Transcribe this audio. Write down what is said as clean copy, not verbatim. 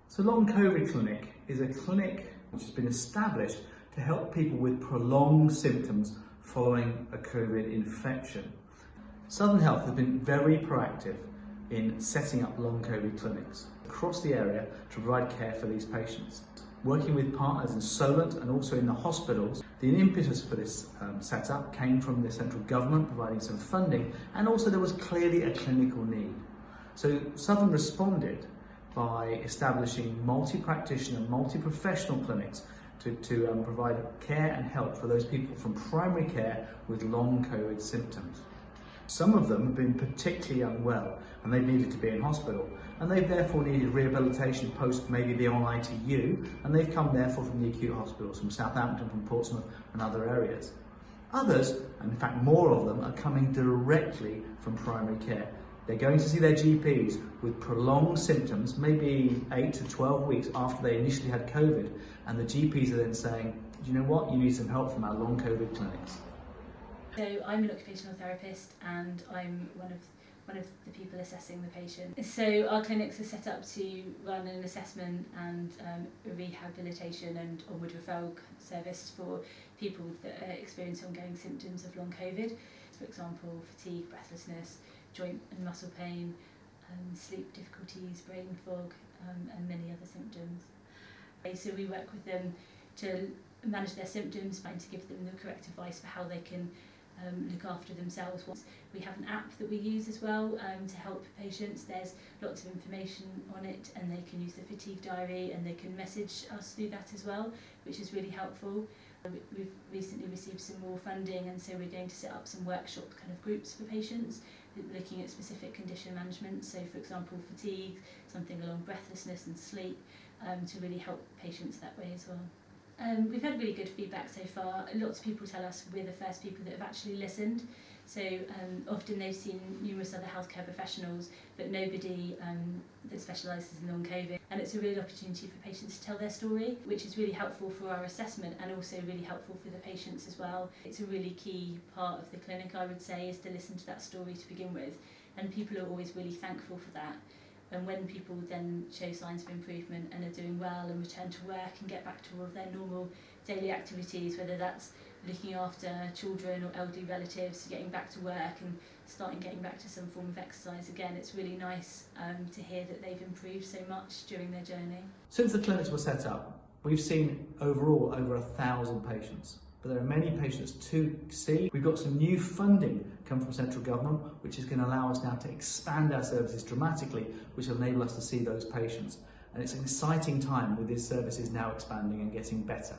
So Long COVID Clinic is a clinic which has been established to help people with prolonged symptoms following a COVID infection. Southern Health has been very proactive in setting up long COVID clinics across the area to provide care for these patients. Working with partners in Solent and also in the hospitals, the impetus for this setup came from the central government providing some funding, and also there was clearly a clinical need. So Southern responded by establishing multi-practitioner, multi-professional clinics to provide care and help for those people from primary care with long COVID symptoms. Some of them have been particularly unwell and they've needed to be in hospital, and they've therefore needed rehabilitation post maybe the on ITU, and they've come therefore from the acute hospitals, from Southampton, from Portsmouth and other areas. Others, and in fact more of them, are coming directly from primary care. They're going to see their GPs with prolonged symptoms, maybe 8 to 12 weeks after they initially had COVID, and the GPs are then saying, do you know what, you need some help from our long COVID clinics. So I'm an occupational therapist and I'm one of the people assessing the patient. So our clinics are set up to run an assessment and a rehabilitation and onward referral service for people that experience ongoing symptoms of long COVID. For example, fatigue, breathlessness, joint and muscle pain, sleep difficulties, brain fog, and many other symptoms. So we work with them to manage their symptoms, trying to give them the correct advice for how they can look after themselves. We have an app that we use as well to help patients. There's lots of information on it, and they can use the fatigue diary and they can message us through that as well, which is really helpful. We've recently received some more funding, and so we're going to set up some workshop kind of groups for patients looking at specific condition management. So for example, fatigue, something along breathlessness and sleep, to really help patients that way as well. We've had really good feedback so far. Lots of people tell us we're the first people that have actually listened. So often they've seen numerous other healthcare professionals, but nobody that specialises in long COVID. And it's a real opportunity for patients to tell their story, which is really helpful for our assessment and also really helpful for the patients as well. It's a really key part of the clinic, I would say, is to listen to that story to begin with. And people are always really thankful for that. And when people then show signs of improvement and are doing well and return to work and get back to all of their normal daily activities, whether that's looking after children or elderly relatives, getting back to work and getting back to some form of exercise again, it's really nice to hear that they've improved so much during their journey. Since the clinics were set up, we've seen overall over 1,000 patients. But there are many patients to see. We've got some new funding come from central government, which is going to allow us now to expand our services dramatically, which will enable us to see those patients. And it's an exciting time with these services now expanding and getting better.